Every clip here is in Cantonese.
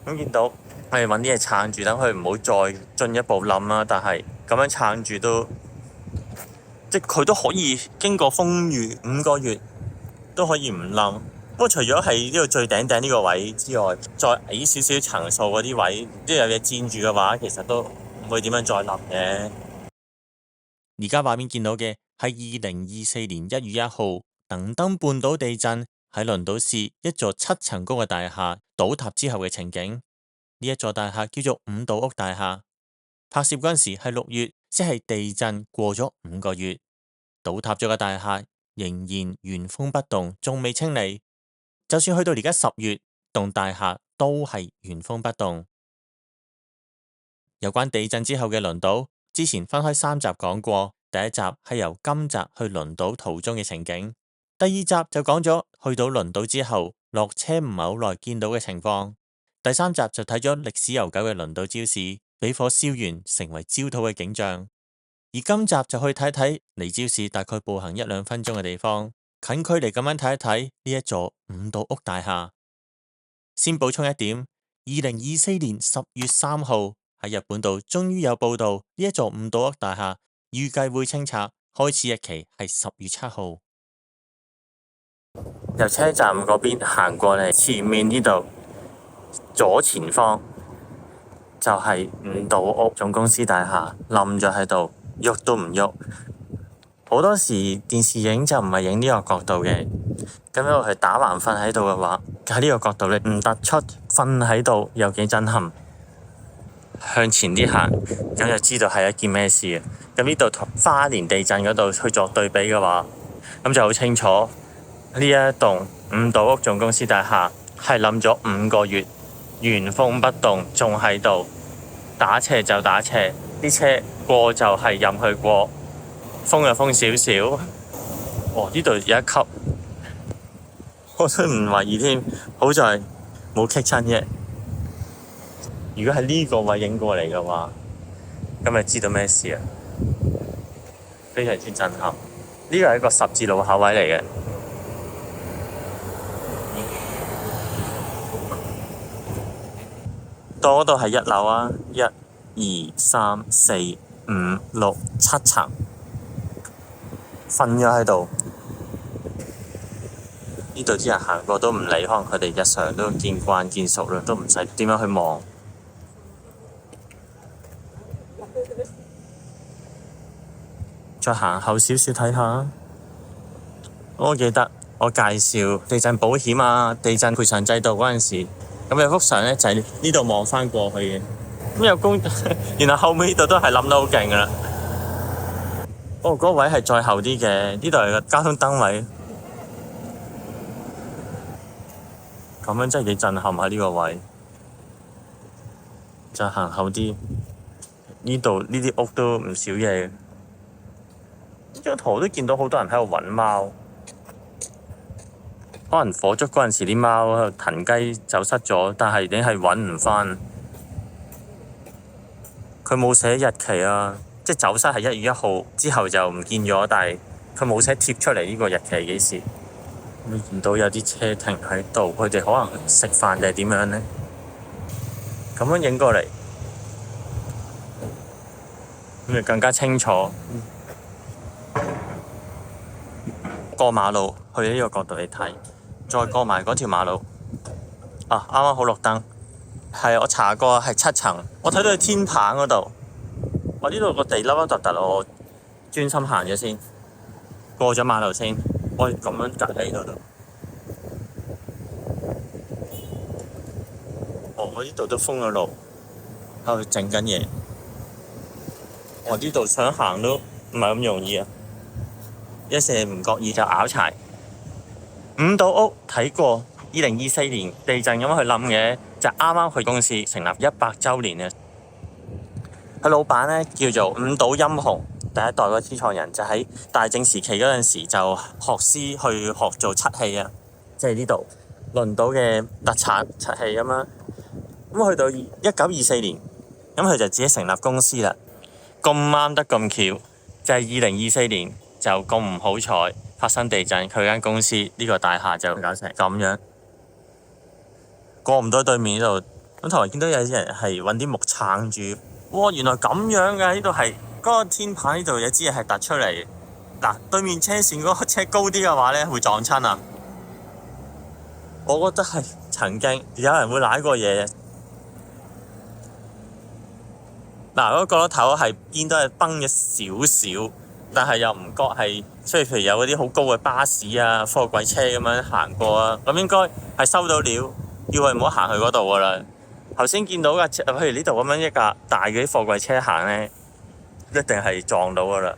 咁見到我哋揾啲嘢撐住，等佢唔好再進一步冧啦。但係咁樣撐住都，即係佢都可以經過風雨5個月都可以唔冧。不過除咗係呢個最頂呢個位之外，再矮少少層數嗰啲位，都有嘢佔住嘅話，其實都唔會點樣再冧嘅。而家畫面見到嘅係2024年1月1號能登半島地震喺輪島市一座7層高嘅大廈倒塌之後嘅情景。呢一座大廈叫做五島屋大廈，拍攝嗰陣時係6月，即係地震過咗5個月，倒塌咗嘅大廈仍然原封不動，仲未清理。就算去到而家10月，棟大廈都係原封不動。有關地震之後嘅輪島，之前分開3集講過。第一集係由今集去輪島途中嘅情景，第2集就講咗去到輪島之後落車唔係好耐見到嘅情況，第3集就睇咗歷史悠久嘅輪島朝市俾火燒完成為焦土嘅景象，而今集就去睇睇離朝市大概步行1-2分鐘嘅地方，近距離咁樣睇一睇呢一座五島屋大廈。先補充一點，2024年10月3號喺日本度終於有報道呢一座五島屋大廈預計會清拆，開始日期係10月7號。由車站嗰邊行過嚟，前面呢度左前方就係五島屋總公司大廈，冧咗喺度，喐都唔喐。好多時電視影就唔係影呢個角度嘅，咁如果係打橫瞓喺度嘅話，喺呢個角度你唔突出瞓喺度有幾震撼。向前啲行，咁就知道係一件咩事嘅。咁呢度同花蓮地震嗰度去作對比嘅話，咁就好清楚呢一棟五島屋總公司大廈係冧咗5個月，原封不動，仲喺度打斜就打斜，啲車過就係任佢過，風就風少少。哦，呢度有一級，我都唔懷疑添，好在冇棘親啫。如果喺呢個位影過嚟嘅話，咁咪知道咩事啊？非常之震撼。呢個係一個十字路口位嚟嘅。到嗰度係1樓啊，1、2、3、4、5、6、7層，瞓咗喺度。呢度啲人行過都唔理，可能佢哋日常都見慣見熟啦，都唔使點樣去望。再行後少少睇下，我記得我介紹地震保險啊、地震賠償制度嗰陣時，咁有幅相咧就係呢度望翻過去嘅。咁有公，然後後尾呢度都係冧得好勁噶啦。哦，嗰個位係再後啲嘅，呢度係個交通燈位。咁樣真係幾震撼喺呢個位。再行後啲，呢度呢啲屋都唔少嘢。呢張圖都見到好多人喺度揾貓，可能火燭嗰陣時啲貓喺度騰雞走失咗，但係你係揾唔返。佢冇寫日期啊，即係走失係1月1號之後就唔見咗，但係佢冇寫貼出嚟呢個日期幾時。你見到有啲車停喺度，佢哋可能食飯定係點樣呢？咁樣影過嚟，咁就更加清楚。過馬路去呢個角度嚟睇，再過埋嗰條馬路，啱啱好綠燈，係我查過係7層，我睇到係天棚嗰度，我呢度個地凹凹凸凸，我專心行咗先，過咗馬路先，我咁樣隔喺呢度。我呢度都封咗路，喺度整緊嘢，我呢度想行都唔係咁容易啊！一時唔覺意就拗柴。五島屋睇過2024年地震咁樣去冧嘅，就啱啱佢公司成立100週年嘅。佢老闆呢叫做五島陰雄，第一代嗰個始創人就喺大正時期嗰陣時就學師去學做漆器啊，即係呢度輪島嘅特產漆器咁樣。咁去到1924年，咁佢就自己成立公司啦。咁啱得咁巧，就係2024年。就咁唔好彩發生地震，佢間公司呢個大廈就搞成咁樣。過唔到對面呢度，咁同埋見到有啲人係揾啲木撐住，哇！原來咁樣嘅，呢度係嗰個天棚，呢度有支嘢係突出嚟。嗱，對面車線嗰個車高啲嘅話咧，會撞親啊！我覺得係曾經有人會舐過嘢。嗱，嗰個角落頭係見到係崩咗少少，但係又唔覺係，即係譬如有嗰啲好高嘅巴士啊、貨櫃車咁樣行過啊，咁應該係收到料，要佢唔好行去嗰度噶啦。頭先見到架車，譬如呢度咁樣一架大嘅啲貨櫃車行咧，一定係撞到噶啦。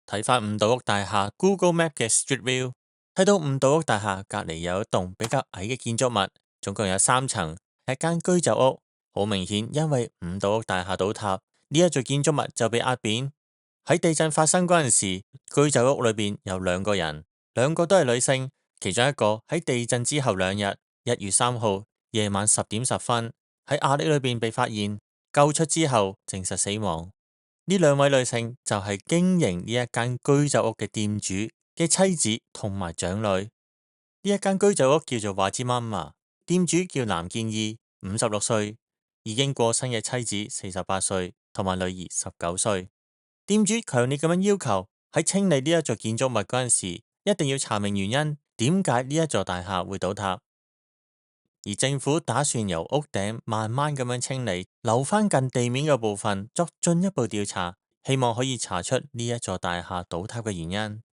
睇返五島屋大廈 Google Map 嘅 Street View，睇到五島屋大廈隔離有一棟比較矮嘅建築物，總共有3層，係間居酒屋。好明顯，因為五島屋大廈倒塌，呢一座建築物就被壓扁。喺地震發生嗰陣時，居酒屋裏邊有2個人，2個都係女性，其中一個喺地震之後2日，1月3號夜晚10點10分喺瓦礫裏邊被發現，救出之後證實死亡。呢2位女性就係經營呢一間居酒屋嘅店主嘅妻子同埋長女。呢一間居酒屋叫做華之媽媽，店主叫藍建義，56歲，已經過身嘅妻子48歲，同埋女兒19歲。店主強烈咁樣要求喺清理呢一座建築物嗰陣時，一定要查明原因，點解呢一座大廈會倒塌。而政府打算由屋頂慢慢咁樣清理，留翻近地面嘅部分作進一步調查，希望可以查出呢一座大廈倒塌嘅原因。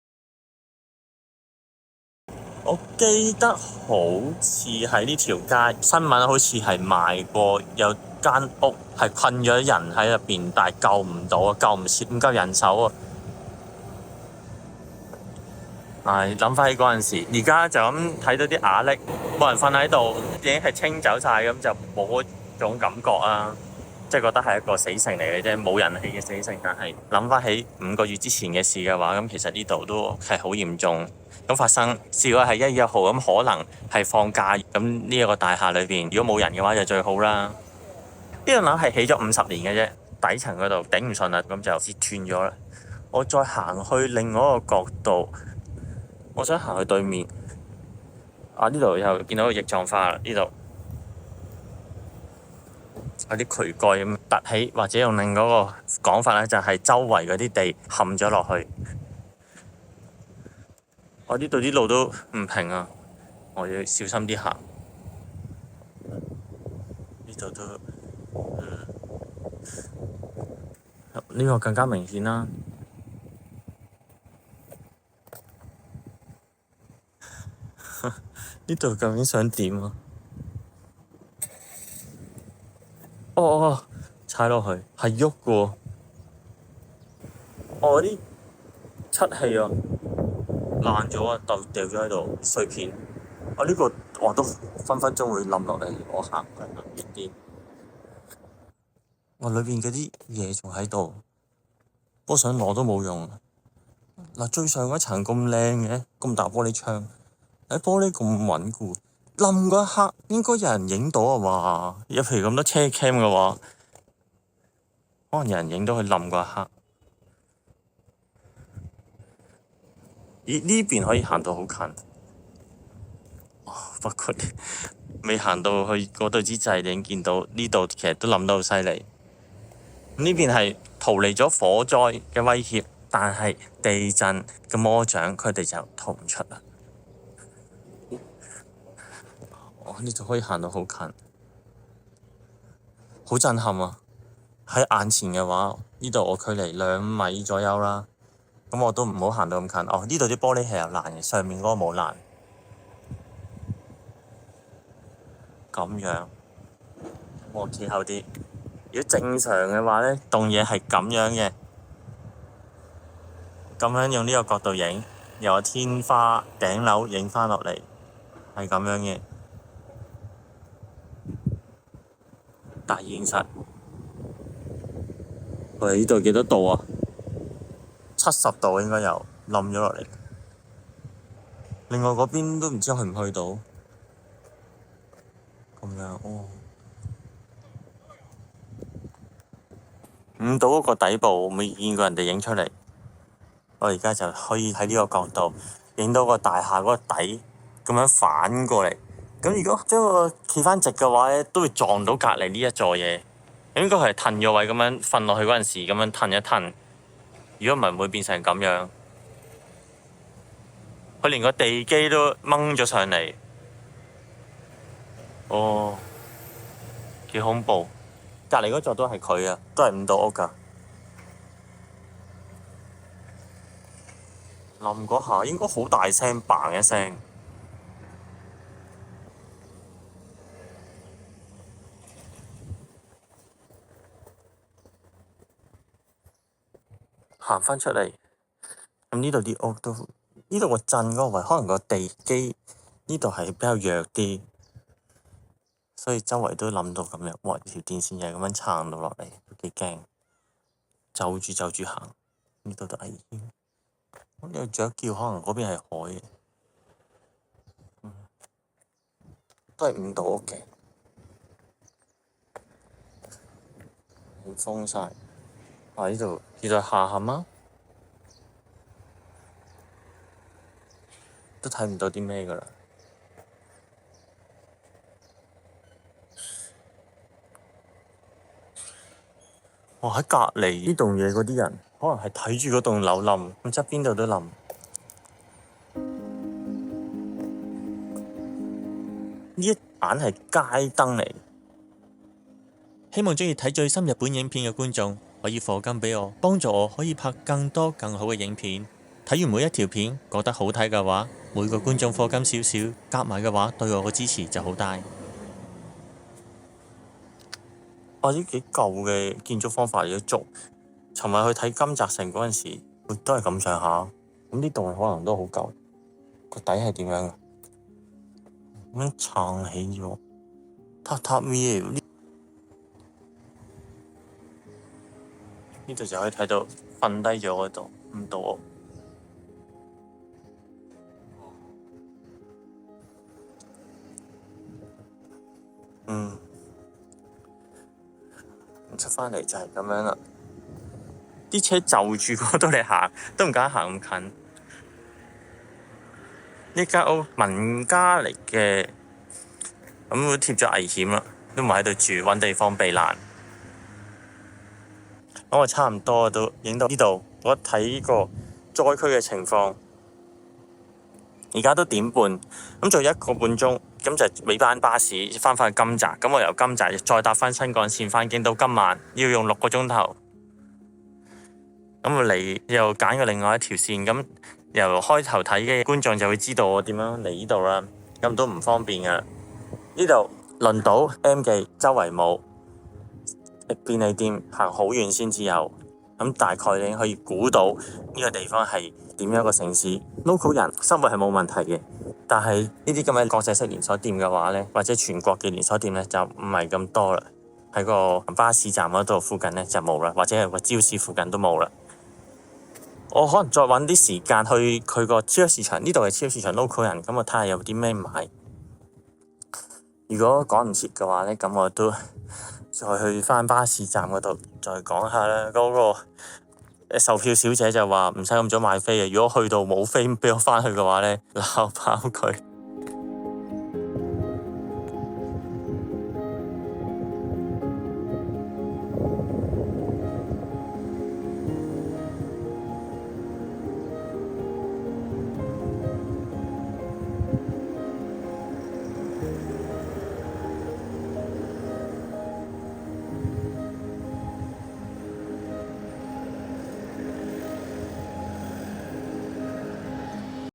我記得好似喺呢條街新聞，好似係賣過有間屋係困咗人喺入邊，但係救唔到啊，救唔切，唔夠人手啊。係諗翻起嗰陣時，而家就咁睇到啲瓦礫，冇人瞓喺度，已經係清走晒，咁就冇嗰種感覺啊！即係覺得係一個死城嚟嘅啫，冇人氣嘅死城。但係諗翻起5個月之前嘅事嘅話，咁其實呢度都係好嚴重。咁發生試過係1月1號，咁可能係放假，咁呢一個大廈裏邊如果冇人嘅話就最好啦。呢棟樓係起咗50年嘅啫，底層嗰度頂唔順啦，咁就折斷咗啦。我再行去另外一個角度。我想行去對面，呢度又見到個液狀化啦，呢度有啲渠蓋咁凸起，或者用另嗰個講法咧，就係周圍嗰啲地陷咗落去。我呢度啲路都唔平啊，我要小心啲行。呢度都，呢個更加明顯啦。呢度究竟想點啊？踩落去係喐嘅喎。啲漆器啊爛咗啊，掉咗喺度碎片。呢個我都分分鐘會冧落嚟，我行遠啲。裏邊嗰啲嘢仲喺度，不過想攞都冇用。最上嗰層咁靚嘅，咁大玻璃窗。喺玻璃咁穩固，冧嗰一刻應該有人影到啊嘛！有譬如咁多車 cam 嘅話，可能有人影到佢冧嗰一刻。咦？呢邊可以行到好近，不過未行到去嗰度之際，你已經見到呢度其實都冧得好犀利。呢邊係逃離咗火災嘅威脅，但係地震嘅魔掌佢哋就逃唔出啦。呢度可以行到好近，好震撼啊！喺眼前嘅話，呢度我距離2米左右啦，咁我都唔好行到咁近。呢度啲玻璃係有爛嘅，上面嗰個冇爛。咁樣，我企後啲。如果正常嘅話呢，棟嘢係咁樣嘅，咁樣用呢個角度影，由個天花頂樓影返落嚟，係咁樣嘅。大現實，我哋呢度幾多度啊？70度應該有，冧咗落嚟。另外嗰邊都唔知去唔去到。咁樣五島嗰個底部未見過人哋影出嚟，我而家就可以喺呢個角度影到個大廈嗰個底咁樣反過嚟。咁如果將個企翻直嘅話咧，都會撞到隔離呢一座嘢。應該係褪咗位咁樣瞓落去嗰陣時，咁樣褪一褪。如果唔係，唔會變成咁樣。佢連個地基都掹咗上嚟。哦，幾恐怖！隔離嗰座都係佢啊，都係5棟屋㗎。冧嗰下應該好大聲，bang一聲。行翻出嚟，咁呢度啲屋都，呢度個震嗰個位，可能個地基呢度係比較弱啲，所以周圍都冧到咁樣。哇！條電線又係咁樣撐到落嚟，都幾驚。就住行，呢度都危險。有雀叫，可能嗰邊係海嘅。都係5棟屋嘅，封晒。呢度下下嗎？都睇唔到啲咩㗎啦。哇！喺隔離呢棟嘢嗰啲人，可能係睇住嗰棟樓冧，咁側邊度都冧。呢一盞係街燈嚟。希望鍾意睇最新日本影片嘅觀眾可以課金俾我，幫助我可以拍更多更好嘅影片。睇完每一條片覺得好睇嘅話，每個觀眾課金少少，夾埋嘅話對我嘅支持就好大。啲幾舊嘅建築方法嚟嘅築。尋日去睇金澤城嗰陣時，都係咁上下。咁呢棟可能都好舊。個底係點樣嘅？咁樣撐起咗，榻榻米嚟。呢度就可以睇到瞓低咗嗰度5棟屋。出返嚟就係咁樣啦。啲車就住嗰度嚟行，都唔敢行咁近。呢間屋民家嚟嘅，咁會貼咗危險啦，都唔喺度住，揾地方避難。咁我差唔多都影到呢度，我睇呢個災區嘅情況。而家都點半，咁就1個半鐘，咁就尾班巴士翻返去金澤。咁我由金澤再搭翻新幹線翻京都，今晚要用6個鐘頭。咁我嚟又揀咗另外一條線，咁由開頭睇嘅觀眾就會知道我點樣嚟呢度啦。咁都唔方便噶。呢度輪島 M 記周圍冇便利店，行好遠先至有。咁大概你可以估到呢個地方係點樣個城市。local 人生活係冇問題嘅，但係呢啲咁嘅國際式連鎖店嘅話呢，或者全國嘅連鎖店呢，就唔係咁多啦。喺個巴士站嗰度附近呢，就冇啦，或者係個超市附近都冇啦。我可能再揾啲時間去佢個超級市場，呢度係超級市場 local 人，咁我睇下有啲咩買。如果趕唔切嘅話呢，咁我都再去翻巴士站嗰度再講下啦。嗰個售票小姐就話唔使咁早買飛嘅，如果去到冇飛俾我翻去嘅話呢，鬧爆佢。